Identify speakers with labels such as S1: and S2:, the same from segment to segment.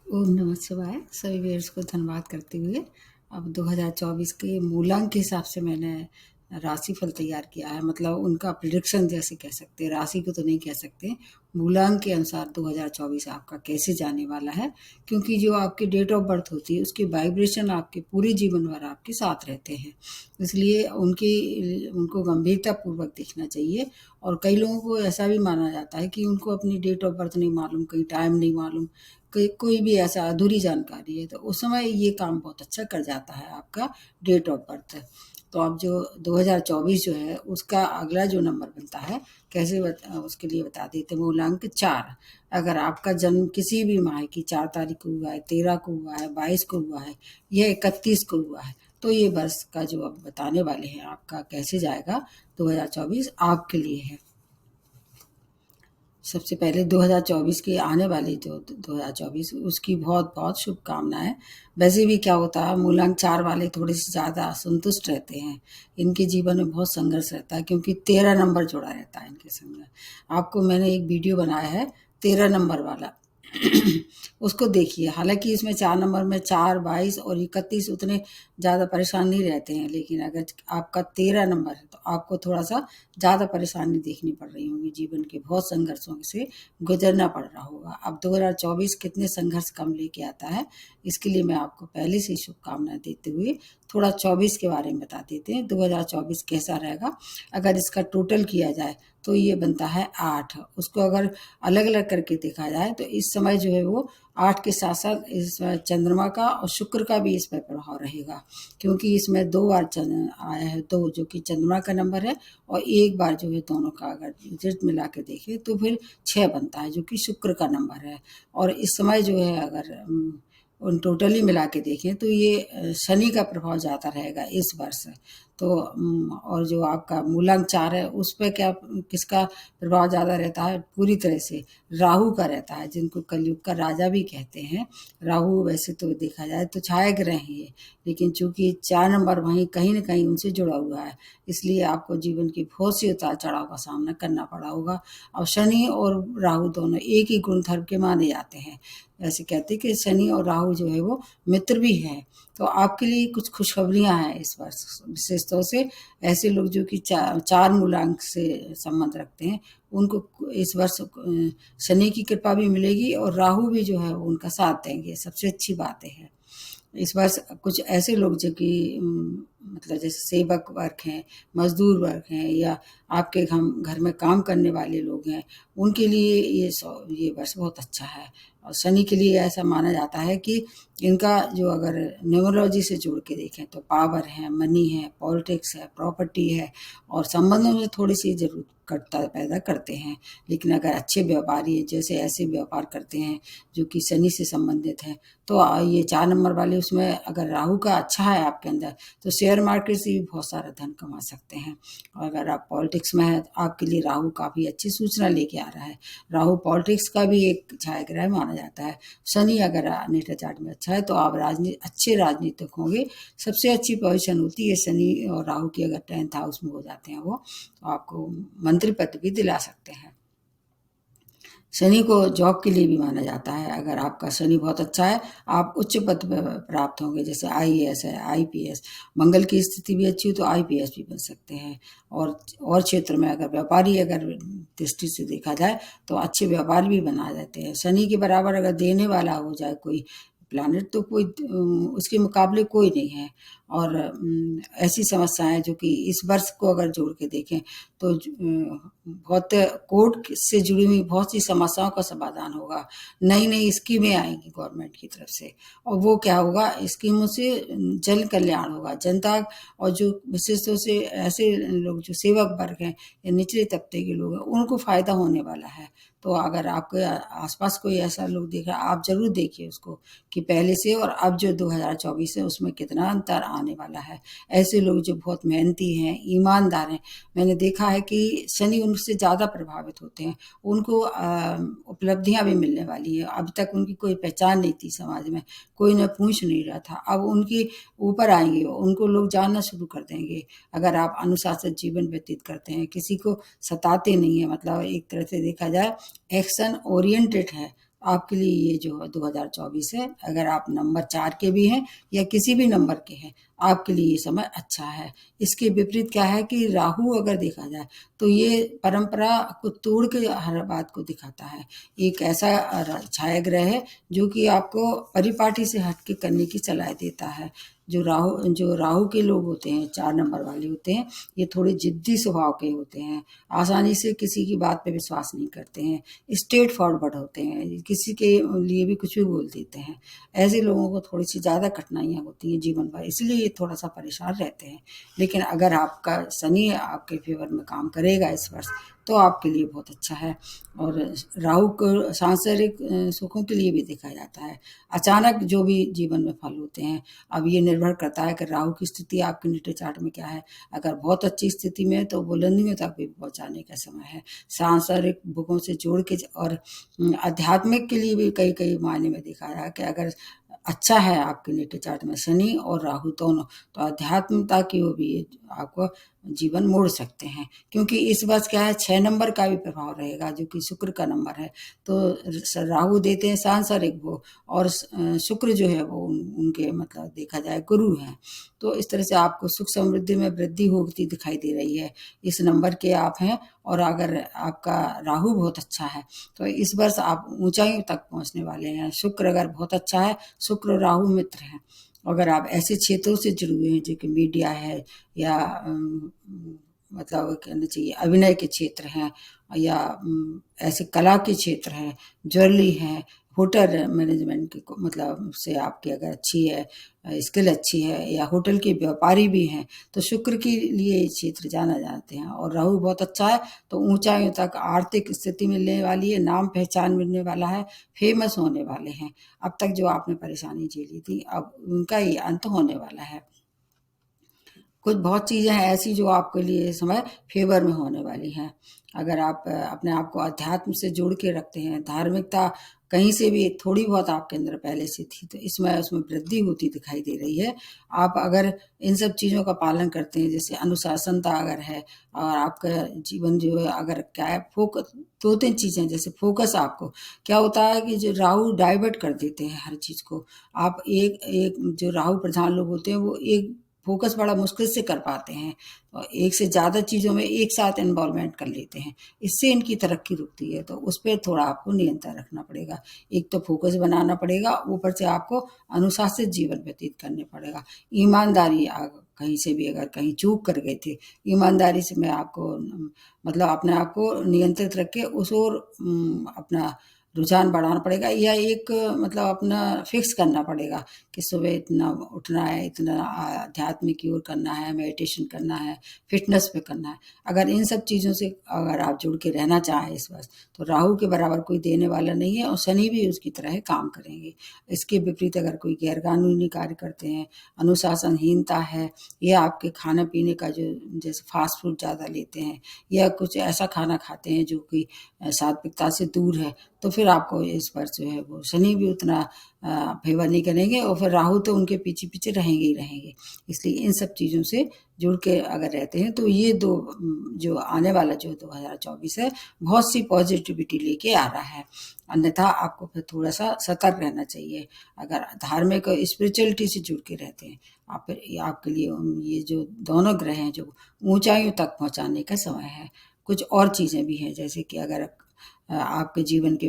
S1: ओम नमः शिवाय। सभी व्यूअर्स को धन्यवाद करते हुए अब 2024 के मूलांक के हिसाब से मैंने राशिफल तैयार किया है। मतलब उनका प्रिडिक्शन जैसे कह सकते हैं, राशि को तो नहीं कह सकते। मूलांक के अनुसार 2024 आपका कैसे जाने वाला है, क्योंकि जो आपकी डेट ऑफ बर्थ होती है उसकी वाइब्रेशन आपके पूरे जीवन भर आपके साथ रहते हैं। इसलिए उनको गंभीरता पूर्वक देखना चाहिए। और कई लोगों को ऐसा भी माना जाता है कि उनको अपनी डेट ऑफ बर्थ नहीं मालूम, कहीं टाइम नहीं मालूम, कोई भी ऐसा अधूरी जानकारी है, तो उस समय ये काम बहुत अच्छा कर जाता है आपका डेट ऑफ बर्थ। तो अब जो 2024 जो है उसका अगला जो नंबर बनता है, उसके लिए बता देते हैं। मूलांक 4। अगर आपका जन्म किसी भी माह की 4 तारीख को हुआ है, 13 को हुआ है, 22 को हुआ है या 31 को हुआ है, तो ये वर्ष का जो अब बताने वाले हैं आपका कैसे जाएगा 2024 आपके लिए है। सबसे पहले 2024 की आने वाली जो 2024 उसकी बहुत बहुत शुभकामनाएं। वैसे भी क्या होता है, मूलांक 4 वाले थोड़े से ज़्यादा असंतुष्ट रहते हैं। इनके जीवन में बहुत संघर्ष रहता है, क्योंकि 13 नंबर जुड़ा रहता है इनके संग में। आपको मैंने एक वीडियो बनाया है 13 नंबर वाला उसको देखिए। हालांकि इसमें 4 नंबर में 4, 22 और 31 उतने ज़्यादा परेशान नहीं रहते हैं, लेकिन अगर आपका 13 नंबर है तो आपको थोड़ा सा ज़्यादा परेशानी देखनी पड़ रही होगी। जीवन के बहुत संघर्षों से गुजरना पड़ रहा होगा। अब 2024 कितने संघर्ष कम लेके आता है, इसके लिए मैं आपको पहले से ही शुभकामनाएं देते हुए थोड़ा 24 के बारे में बता देते हैं। 2024 कैसा रहेगा अगर इसका टोटल किया जाए तो ये बनता है 8। उसको अगर अलग अलग करके देखा जाए तो इस समय जो है वो 8 के साथ साथ इस चंद्रमा का और शुक्र का भी इस पर प्रभाव रहेगा, क्योंकि इसमें 2 बार चंद्र आया है, 2 जो कि चंद्रमा का नंबर है, और एक बार जो है दोनों का अगर रिजल्ट मिला के देखें तो फिर 6 बनता है, जो कि शुक्र का नंबर है। और इस समय जो है अगर उन टोटली मिला के देखें तो ये शनि का प्रभाव ज़्यादा रहेगा इस वर्ष। तो और जो आपका मूलांक 4 है उस पे क्या किसका प्रभाव ज़्यादा रहता है, पूरी तरह से राहु का रहता है, जिनको कलयुग का राजा भी कहते हैं। राहु वैसे तो देखा जाए तो छाया ग्रह है ये, लेकिन चूंकि 4 नंबर वहीं कहीं न कहीं उनसे जुड़ा हुआ है, इसलिए आपको जीवन की बहुत सी उतार चढ़ाव का सामना करना पड़ा होगा। और शनि और राहु दोनों एक ही गुण धर्म के माने जाते हैं। ऐसे कहते हैं कि शनि और राहु जो है वो मित्र भी है। तो आपके लिए कुछ खुशखबरियां हैं इस वर्ष विशेष तौर से। ऐसे लोग जो कि 4 मूलांक से संबंध रखते हैं उनको इस वर्ष शनि की कृपा भी मिलेगी और राहु भी जो है वो उनका साथ देंगे। सबसे अच्छी बात है इस वर्ष कुछ ऐसे लोग जो कि मतलब जैसे सेवक वर्ग हैं, मजदूर वर्ग हैं, या आपके घर में काम करने वाले लोग हैं, उनके लिए ये वर्ष बहुत अच्छा है। और शनि के लिए ऐसा माना जाता है कि इनका जो अगर न्यूमरोलॉजी से जोड़ के देखें तो पावर है, मनी है, पॉलिटिक्स है, प्रॉपर्टी है, और संबंधों में थोड़ी सी जरूरत कटता पैदा करते हैं। लेकिन अगर अच्छे व्यापारी हैं, जैसे ऐसे व्यापार करते हैं जो कि शनि से संबंधित है, तो ये 4 नंबर वाले उसमें अगर राहु का अच्छा है आपके अंदर तो शेयर मार्केट से भी बहुत सारा धन कमा सकते हैं। और अगर आप पॉलिटिक्स में हैं तो आपके लिए राहु काफ़ी अच्छी सूचना लेके आ रहा है। राहु पॉलिटिक्स का भी एक छायाग्रह माना जाता है। शनि अगर नेटर चार्ट में अच्छा है तो आप अच्छे राजनीतिक होंगे। सबसे अच्छी पोजीशन होती है शनि और राहु की अगर 10th हाउस में हो जाते हैं वो, तो आपको मंत्री पद भी दिला सकते हैं। शनि को जॉब के लिए भी माना जाता है। अगर आपका शनि बहुत अच्छा है आप उच्च पद पर प्राप्त होंगे, जैसे आईएएस है, आईपीएस। मंगल की स्थिति भी अच्छी हो तो आईपीएस भी बन सकते हैं। और क्षेत्र में अगर व्यापारी अगर दृष्टि से देखा जाए तो अच्छे व्यापारी भी बना देते हैं। शनि के बराबर अगर देने वाला हो जाए कोई प्लानिट तो कोई उसके मुकाबले कोई नहीं है। और ऐसी समस्याएं जो कि इस वर्ष को अगर जोड़ के देखें तो बहुत कोर्ट से जुड़ी हुई बहुत सी समस्याओं का समाधान होगा। नई नई स्कीमें आएंगी गवर्नमेंट की तरफ से, और वो क्या होगा, स्कीमों से जन कल्याण होगा, जनता। और जो विशेष तौर से ऐसे लोग जो सेवक वर्ग हैं या निचले तबके के लोग हैं उनको फायदा होने वाला है। तो अगर आपके आसपास कोई ऐसा लोग देख रहा है आप जरूर देखिए उसको कि पहले से और अब जो 2024 है उसमें कितना अंतर आने वाला है। ऐसे लोग जो बहुत मेहनती हैं, ईमानदार हैं, मैंने देखा है कि शनि उनसे ज़्यादा प्रभावित होते हैं। उनको उपलब्धियां भी मिलने वाली है। अब तक उनकी कोई पहचान नहीं थी समाज में, कोई न पूछ नहीं रहा था, अब उनकी ऊपर आएंगे, उनको लोग जानना शुरू कर देंगे। अगर आप अनुशासित जीवन व्यतीत करते हैं, किसी को सताते नहीं है, मतलब एक तरह से देखा जाए एक्शन ओरिएंटेड है, आपके लिए ये जो 2024 है, अगर आप नंबर 4 के भी हैं या किसी भी नंबर के हैं, आपके लिए ये समय अच्छा है। इसके विपरीत क्या है कि राहु अगर देखा जाए तो ये परंपरा को तोड़ के हर बात को दिखाता है। एक ऐसा छाया ग्रह है जो कि आपको परिपाटी से हट के करने की सलाह देता है। जो राहु के लोग होते हैं, 4 नंबर वाले होते हैं, ये थोड़े जिद्दी स्वभाव के होते हैं, आसानी से किसी की बात पे विश्वास नहीं करते हैं, स्ट्रेट फॉरवर्ड होते हैं, किसी के लिए भी कुछ भी बोल देते हैं। ऐसे लोगों को थोड़ी सी ज़्यादा कठिनाइयाँ होती हैं जीवन भर, इसलिए ये थोड़ा सा परेशान रहते हैं। लेकिन अगर आपका शनि आपके फेवर में काम करेगा इस वर्ष, तो आपके लिए बहुत अच्छा है। और राहु को सांसारिक सुखों के लिए भी देखा जाता है। अचानक जो भी जीवन में फल होते हैं, अब ये निर्भर करता है कि राहु की स्थिति आपके नेटल चार्ट में क्या है। अगर बहुत अच्छी स्थिति में है तो बुलंदियों तक भी पहुंचाने का समय है। सांसारिक भोगों से जोड़ के और आध्यात्मिक के लिए भी कई कई मायने में देखा है कि अगर अच्छा है आपके नेटल चार्ट में शनि और राहु दोनों, तो आध्यात्मिकता की वो भी आपको जीवन मोड़ सकते हैं। क्योंकि इस वर्ष क्या है, 6 नंबर का भी प्रभाव रहेगा जो कि शुक्र का नंबर है। तो राहु देते हैं सांसारिक भोग और शुक्र जो है वो उनके मतलब देखा जाए गुरु हैं। तो इस तरह से आपको सुख समृद्धि में वृद्धि होती दिखाई दे रही है। इस नंबर के आप हैं और अगर आपका राहु बहुत अच्छा है तो इस वर्ष आप ऊंचाइयों तक पहुंचने वाले हैं। शुक्र अगर बहुत अच्छा है, शुक्र राहु मित्र हैं। अगर आप ऐसे क्षेत्रों से जुड़े हुए हैं जो कि मीडिया है या मतलब कहना चाहिए अभिनय के क्षेत्र हैं या ऐसे कला के क्षेत्र हैं, ज्वेलरी है, होटल मैनेजमेंट की मतलब से आपकी अगर अच्छी है, स्किल अच्छी है, या होटल के व्यापारी भी हैं, तो शुक्र के लिए ये क्षेत्र जाना जाते हैं। और राहु बहुत अच्छा है तो ऊंचाइयों तक आर्थिक स्थिति मिलने वाली है, नाम पहचान मिलने वाला है, फेमस होने वाले हैं। अब तक जो आपने परेशानी झेली थी, अब उनका ये अंत होने वाला है। कुछ बहुत चीज़ें हैं ऐसी जो आपके लिए इस समय फेवर में होने वाली हैं। अगर आप अपने आप को अध्यात्म से जोड़ के रखते हैं, धार्मिकता कहीं से भी थोड़ी बहुत आपके अंदर पहले से थी तो इसमें उसमें वृद्धि होती दिखाई दे रही है। आप अगर इन सब चीज़ों का पालन करते हैं, जैसे अनुशासनता अगर है और आपका जीवन जो है अगर क्या है फोकस, 2-3 चीज़ें जैसे फोकस, आपको क्या होता है कि जो राहु डाइवर्ट कर देते हैं हर चीज़ को। आप एक एक जो राहु प्रधान लोग होते हैं वो एक फोकस बड़ा मुश्किल से कर पाते हैं और एक से ज़्यादा चीज़ों में एक साथ इन्वॉल्वमेंट कर लेते हैं। इससे इनकी तरक्की रुकती है, तो उस पर थोड़ा आपको नियंत्रण रखना पड़ेगा। एक तो फोकस बनाना पड़ेगा, ऊपर से आपको अनुशासित जीवन व्यतीत करने पड़ेगा। ईमानदारी कहीं से भी अगर कहीं चूक कर गए थे, ईमानदारी से मैं आपको मतलब अपने आप को नियंत्रित रख के उस ओर अपना रुझान बढ़ाना पड़ेगा, या एक मतलब अपना फिक्स करना पड़ेगा कि सुबह इतना उठना है, इतना आध्यात्मिक की ओर करना है, मेडिटेशन करना है, फिटनेस पे करना है। अगर इन सब चीज़ों से अगर आप जुड़ के रहना चाहें इस वर्ष, तो राहु के बराबर कोई देने वाला नहीं है और शनि भी उसकी तरह काम करेंगे। इसके विपरीत अगर कोई गैरकानूनी कार्य करते हैं, अनुशासनहीनता है, या आपके खाने पीने का जो जैसे फास्ट फूड ज़्यादा लेते हैं या कुछ ऐसा खाना खाते हैं जो कि सात्विकता से दूर है, तो फिर आपको इस वर्ष जो है वो शनि भी उतना फेवर नहीं करेंगे और फिर राहु तो उनके पीछे पीछे रहेंगे ही रहेंगे। इसलिए इन सब चीज़ों से जुड़ के अगर रहते हैं तो ये दो जो आने वाला जो 2024 है बहुत सी पॉजिटिविटी लेके आ रहा है। अन्यथा आपको फिर थोड़ा सा सतर्क रहना चाहिए। अगर धार्मिक और स्पिरिचुअलिटी से जुड़ के रहते हैं आप, फिर आपके लिए ये जो दोनों ग्रह हैं जो ऊंचाइयों तक पहुंचाने का समय है। कुछ और चीज़ें भी हैं जैसे कि अगर आपके जीवन के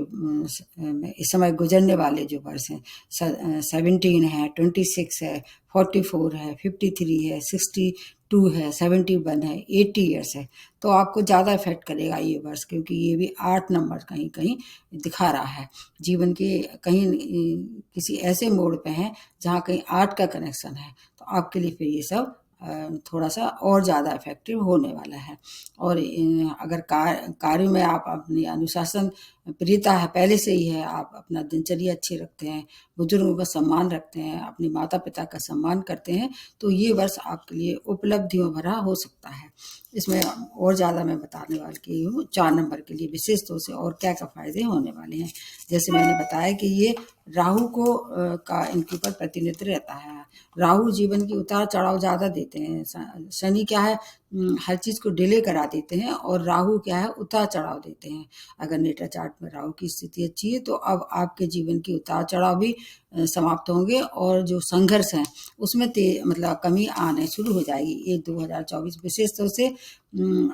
S1: इस समय गुजरने वाले जो वर्ष हैं 17 है, 26 है, 44 है, 53 है, 62 है, 71 है, 80 ईयर्स है, तो आपको ज़्यादा इफेक्ट करेगा ये वर्ष, क्योंकि ये भी 8 नंबर कहीं कहीं दिखा रहा है। जीवन के कहीं किसी ऐसे मोड़ पे हैं जहाँ कहीं 8 का कनेक्शन है, तो आपके लिए फिर ये सब थोड़ा सा और ज़्यादा इफेक्टिव होने वाला है। और अगर कार्य में आप अपनी अनुशासन प्रियता है पहले से ही है, आप अपना दिनचर्या अच्छी रखते हैं, बुजुर्गों का सम्मान रखते हैं, अपने माता पिता का सम्मान करते हैं, तो ये वर्ष आपके लिए उपलब्धियों भरा हो सकता है। इसमें और ज़्यादा मैं बताने वाली हूँ 4 नंबर के लिए विशेष तौर से और क्या क्या फ़ायदे होने वाले हैं। जैसे मैंने बताया कि ये राहु को का इनके ऊपर प्रतिनिधित्व रहता है, राहु जीवन की उतार चढ़ाव ज़्यादा देते हैं। शनि क्या है, हर चीज़ को डिले करा देते हैं, और राहु क्या है, उतार चढ़ाव देते हैं। अगर नेटा चार्ट में राहु की स्थिति अच्छी है तो अब आपके जीवन की उतार चढ़ाव भी समाप्त होंगे, और जो संघर्ष है उसमें मतलब कमी आने शुरू हो जाएगी। ये 2024 विशेष तौर से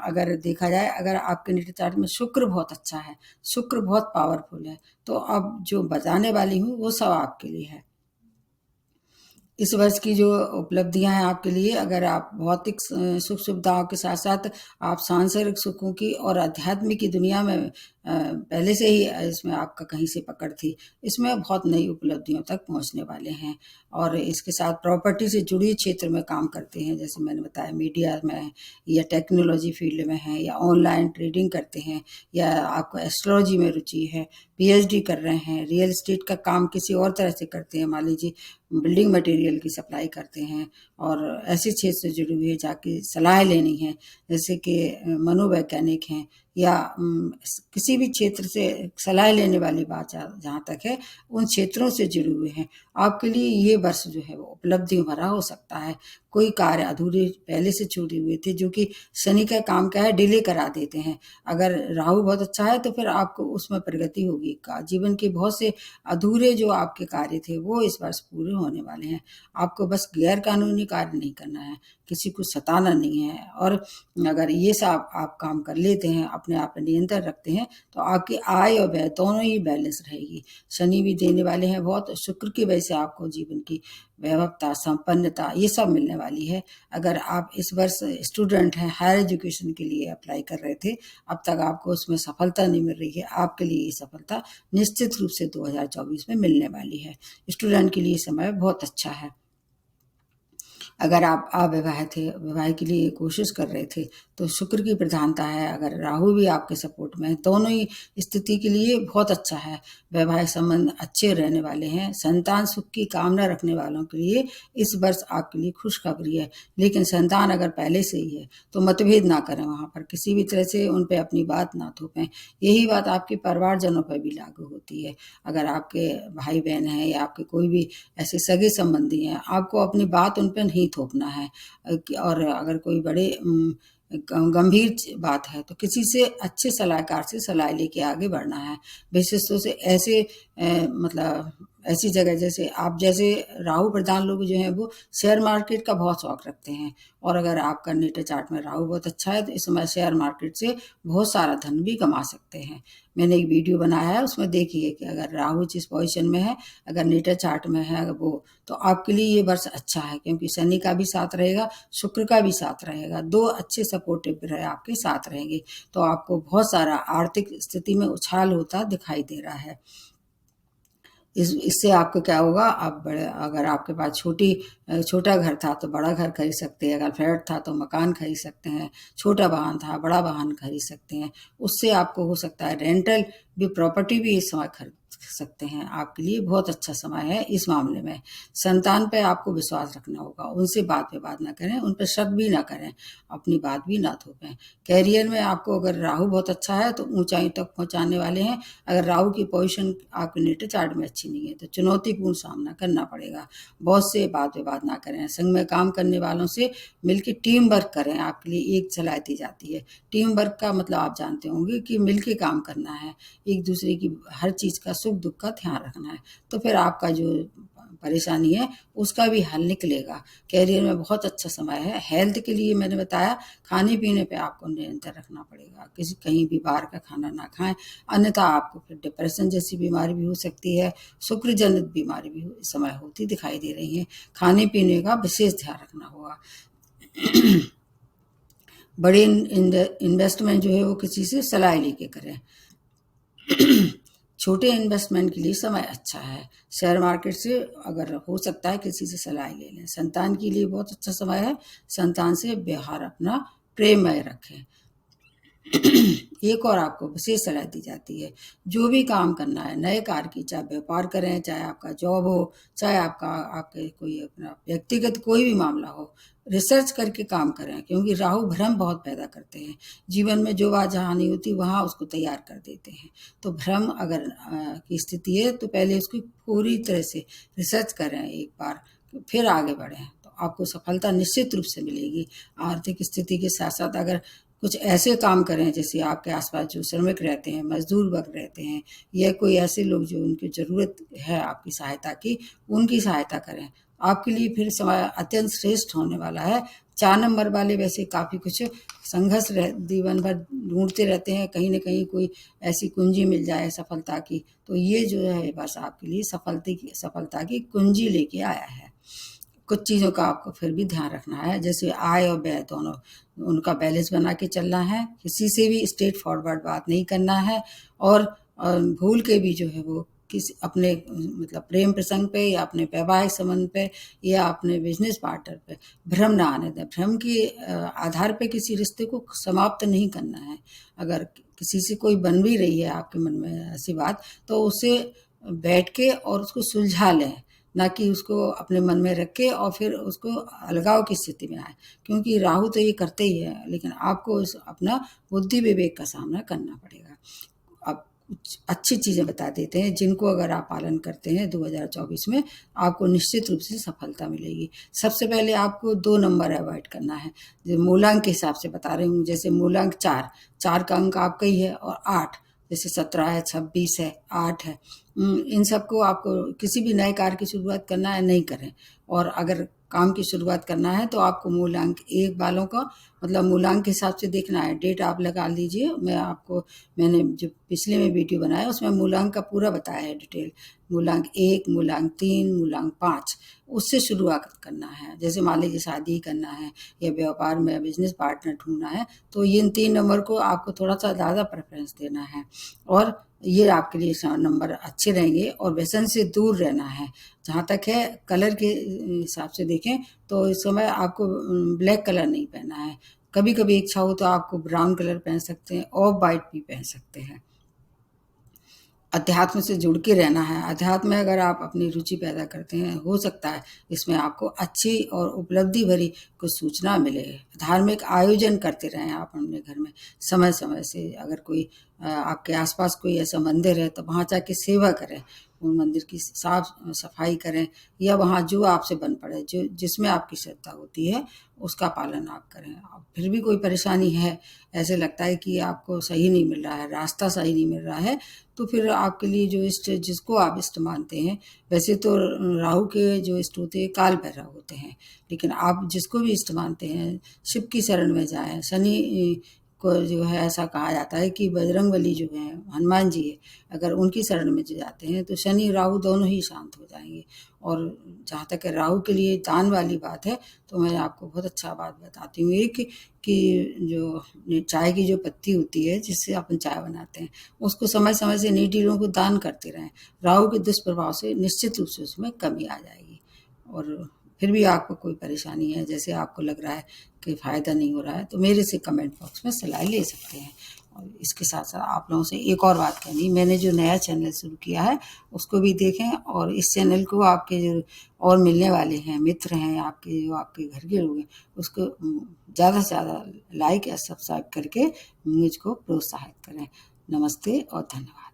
S1: अगर देखा जाए, अगर आपके नेटा चार्ट में शुक्र बहुत अच्छा है, शुक्र बहुत पावरफुल है, तो अब जो बताने वाली हूँ वो सब आपके लिए है। इस वर्ष की जो उपलब्धियां हैं आपके लिए, अगर आप भौतिक सुख सुविधाओं के साथ साथ आप सांसारिक सुखों की और आध्यात्मिक की दुनिया में पहले से ही इसमें आपका कहीं से पकड़ थी, इसमें बहुत नई उपलब्धियों तक पहुंचने वाले हैं। और इसके साथ प्रॉपर्टी से जुड़ी क्षेत्र में काम करते हैं, जैसे मैंने बताया मीडिया में, या टेक्नोलॉजी फील्ड में है, या ऑनलाइन ट्रेडिंग करते हैं, या आपको एस्ट्रोलॉजी में रुचि है, पीएचडी कर रहे हैं, रियल एस्टेट का काम किसी और तरह से करते हैं, मान लीजिए बिल्डिंग मटेरियल की सप्लाई करते हैं, और ऐसे क्षेत्र से जुड़ी हुई है जाके सलाह लेनी है, जैसे कि मनोवैज्ञानिक हैं, या किसी भी क्षेत्र से सलाह लेने वाली बात जहाँ तक है, उन क्षेत्रों से जुड़े हुए हैं। आपके लिए ये वर्ष जो है वो उपलब्धियों भरा हो सकता है। कोई कार्य अधूरे पहले से छूटे हुए थे, जो कि शनि का काम क्या है, डिले करा देते हैं। अगर राहु बहुत अच्छा है तो फिर आपको उसमें प्रगति होगी। जीवन के बहुत से अधूरे जो आपके कार्य थे वो इस वर्ष पूरे होने वाले हैं। आपको बस गैर कानूनी कार्य नहीं करना है, किसी को सताना नहीं है, और अगर ये सब आप काम कर लेते हैं, अपने आप पर नियंत्रण रखते हैं, तो आपकी आय और व्यय दोनों ही बैलेंस रहेगी। शनि भी देने वाले हैं बहुत, शुक्र की वजह से आपको जीवन की वैभवता, संपन्नता ये सब मिलने वाली है। अगर आप इस वर्ष स्टूडेंट हैं, हायर एजुकेशन के लिए अप्लाई कर रहे थे, अब तक आपको उसमें सफलता नहीं मिल रही है, आपके लिए ये सफलता निश्चित रूप से 2024 में मिलने वाली है। स्टूडेंट के लिए समय बहुत अच्छा है। अगर आप अविवाहित थे, विवाह के लिए कोशिश कर रहे थे, तो शुक्र की प्रधानता है। अगर राहु भी आपके सपोर्ट में है, दोनों ही स्थिति के लिए बहुत अच्छा है। वैवाहिक संबंध अच्छे रहने वाले हैं। संतान सुख की कामना रखने वालों के लिए इस वर्ष आपके लिए खुशखबरी है। लेकिन संतान अगर पहले से ही है तो मतभेद ना करें, वहाँ पर किसी भी तरह से उन पर अपनी बात ना थोपें। यही बात आपके परिवारजनों पर भी लागू होती है। अगर आपके भाई बहन हैं, या आपके कोई भी ऐसे सगे संबंधी हैं, आपको अपनी बात उन पर नहीं थोपना है। और अगर कोई बड़े गंभीर बात है तो किसी से अच्छे सलाहकार से सलाह लेके आगे बढ़ना है। विशेष तौर से ऐसे मतलब ऐसी जगह, जैसे आप जैसे राहु प्रधान लोग जो हैं वो शेयर मार्केट का बहुत शौक रखते हैं, और अगर आपका नेटा चार्ट में राहु बहुत अच्छा है तो इस समय शेयर मार्केट से बहुत सारा धन भी कमा सकते हैं। मैंने एक वीडियो बनाया है, उसमें देखिए कि अगर राहु जिस पोजीशन में है, अगर नेटा चार्ट में है अगर वो, तो आपके लिए ये वर्ष अच्छा है, क्योंकि शनि का भी साथ रहेगा, शुक्र का भी साथ रहेगा, दो अच्छे सपोर्टिव ग्रह आपके साथ रहेंगे, तो आपको बहुत सारा आर्थिक स्थिति में उछाल होता दिखाई दे रहा है। इससे आपको क्या होगा, आप बड़े, अगर आपके पास छोटा घर था तो बड़ा घर खरीद सकते हैं, अगर फ्लैट था तो मकान खरीद सकते हैं, छोटा वाहन था बड़ा वाहन खरीद सकते हैं। उससे आपको हो सकता है रेंटल भी, प्रॉपर्टी भी इस समय खरीद सकते हैं। आपके लिए बहुत अच्छा समय है इस मामले में। संतान पे आपको विश्वास रखना होगा, उनसे बात पे बात ना करें, उन पर शक भी ना करें, अपनी बात भी ना थोपें। कैरियर में आपको अगर राहु बहुत अच्छा है तो ऊंचाई तक पहुंचाने वाले हैं। अगर राहु की पोजीशन आपके नेटा चार्ट में अच्छी नहीं है तो चुनौतीपूर्ण सामना करना पड़ेगा। बहुत से बात पे बात ना करें, संग में काम करने वालों से मिलकर टीम वर्क करें। आपके लिए एक सलाह दी जाती है। टीम वर्क का मतलब आप जानते होंगे कि मिलके काम करना है, एक दूसरे की हर चीज़ का सुख दुख का ध्यान रखना है, तो फिर आपका जो परेशानी है उसका भी हल निकलेगा। कैरियर में बहुत अच्छा समय है। हेल्थ के लिए मैंने बताया, खाने पीने पे आपको नियंत्रण रखना पड़ेगा, कहीं भी बाहर का खाना ना खाएं, अन्यथा आपको फिर डिप्रेशन जैसी बीमारी भी हो सकती है। शुक्र जनित बीमारी भी इस समय होती दिखाई दे रही है। खाने पीने का विशेष ध्यान रखना होगा। बड़े इन्वेस्टमेंट जो है वो किसी से सलाह लेके करें। छोटे इन्वेस्टमेंट के लिए समय अच्छा है। शेयर मार्केट से अगर हो सकता है किसी से सलाह ले लें। संतान के लिए बहुत अच्छा समय है। संतान से व्यवहार अपना प्रेममय रखें। एक और आपको विशेष सलाह दी जाती है, जो भी काम करना है नए कार्य की, चाहे व्यापार करें, चाहे आपका जॉब हो, चाहे आपके कोई अपना व्यक्तिगत कोई भी मामला हो, रिसर्च करके काम करें, क्योंकि राहु भ्रम बहुत पैदा करते हैं। जीवन में जो बात जहाँ नहीं होती वहाँ उसको तैयार कर देते हैं। तो भ्रम अगर की स्थिति है तो पहले उसकी पूरी तरह से रिसर्च करें एक बार, फिर आगे बढ़ें तो आपको सफलता निश्चित रूप से मिलेगी। आर्थिक स्थिति के साथ साथ अगर कुछ ऐसे काम करें, जैसे आपके आसपास जो श्रमिक रहते हैं, मजदूर वर्ग रहते हैं, या कोई ऐसे लोग जो उनकी ज़रूरत है आपकी सहायता की, उनकी सहायता करें, आपके लिए फिर समय अत्यंत श्रेष्ठ होने वाला है। 4 नंबर वाले वैसे काफ़ी कुछ संघर्ष जीवन भर ढूंढते रहते हैं, कहीं ना कहीं कोई ऐसी कुंजी मिल जाए सफलता की, तो ये जो है बस आपके लिए सफलता की कुंजी लेके आया है। कुछ चीज़ों का आपको फिर भी ध्यान रखना है, जैसे आय और व्यय दोनों, उनका बैलेंस बना के चलना है, किसी से भी स्ट्रेट फॉरवर्ड बात नहीं करना है, और भूल के भी जो है वो किसी अपने मतलब प्रेम प्रसंग पे या अपने वैवाहिक संबंध पे या अपने बिजनेस पार्टनर पे भ्रम ना आने दें। भ्रम के आधार पे किसी रिश्ते को समाप्त नहीं करना है। अगर किसी से कोई बन भी रही है आपके मन में ऐसी बात, तो उसे बैठ के और उसको सुलझा लें, ना कि उसको अपने मन में रख के और फिर उसको अलगाव की स्थिति में आए, क्योंकि राहु तो ये करते ही है, लेकिन आपको अपना बुद्धि विवेक का सामना करना पड़ेगा। अब कुछ अच्छी चीज़ें बता देते हैं जिनको अगर आप पालन करते हैं 2024 में, आपको निश्चित रूप से सफलता मिलेगी। सबसे पहले आपको 2 नंबर अवॉइड करना है, जो मूलांक के हिसाब से बता रही हूँ। जैसे मूलांक 4 का अंक आपका ही है, और 8 जैसे 17 है, 26 है, 8 है, इन सबको आपको किसी भी नए कार्य की शुरुआत करना है नहीं करें। और अगर काम की शुरुआत करना है तो आपको मूलांक 1 वालों का मतलब मूलांक के हिसाब से देखना है। डेट आप लगा लीजिए, मैंने जो पिछले में वीडियो बनाया उसमें मूलांक का पूरा बताया है डिटेल। मूलांक 1, मूलांक 3, मूलांक 5, उससे शुरुआत करना है। जैसे मान लीजिए शादी करना है या व्यापार में बिजनेस पार्टनर ढूंढना है, तो इन 3 नंबर को आपको थोड़ा सा ज़्यादा प्रेफरेंस देना है, और ये आपके लिए नंबर अच्छे रहेंगे। और व्यसन से दूर रहना है। जहाँ तक है कलर के हिसाब से देखें तो इस समय आपको ब्लैक कलर नहीं पहनना है। कभी कभी इच्छा हो तो आपको ब्राउन कलर पहन सकते हैं, ऑफ वाइट भी पहन सकते हैं। अध्यात्म से जुड़ के रहना है। अध्यात्म में अगर आप अपनी रुचि पैदा करते हैं, हो सकता है इसमें आपको अच्छी और उपलब्धि भरी कुछ सूचना मिले। धार्मिक आयोजन करते रहें आप अपने घर में समय समय से। अगर कोई आपके आसपास कोई ऐसा मंदिर है तो वहाँ जाके सेवा करें, उन मंदिर की साफ सफाई करें, या वहाँ जो आपसे बन पड़े, जो जिसमें आपकी श्रद्धा होती है उसका पालन आप करें। अब फिर भी कोई परेशानी है, ऐसे लगता है कि आपको सही नहीं मिल रहा है, रास्ता सही नहीं मिल रहा है, तो फिर आपके लिए जो इष्ट जिसको आप इष्ट मानते हैं, वैसे तो राहु के जो इष्ट होते हैं काल भैरव होते हैं, लेकिन आप जिसको भी इष्ट मानते हैं शिव की शरण में जाएं। शनि को जो है ऐसा कहा जाता है कि बजरंगबली जो है हनुमान जी है, अगर उनकी शरण में जो जाते हैं तो शनि राहु दोनों ही शांत हो जाएंगे। और जहाँ तक राहु के लिए दान वाली बात है, तो मैं आपको बहुत अच्छा बात बताती हूँ एक, कि जो चाय की जो पत्ती होती है जिससे अपन चाय बनाते हैं, उसको समय समय से नीडी लोगों को दान करते रहें। राहु के दुष्प्रभाव से निश्चित रूप से उसमें कमी आ जाएगी। और फिर भी आपको कोई परेशानी है, जैसे आपको लग रहा है कि फ़ायदा नहीं हो रहा है, तो मेरे से कमेंट बॉक्स में सलाह ले सकते हैं। और इसके साथ साथ आप लोगों से एक और बात कहनी, मैंने जो नया चैनल शुरू किया है उसको भी देखें, और इस चैनल को आपके जो और मिलने वाले हैं मित्र हैं आपके, जो आपके घर के लोग हैं, उसको ज़्यादा से ज़्यादा लाइक या सब्सक्राइब करके मुझको प्रोत्साहित करें। नमस्ते और धन्यवाद।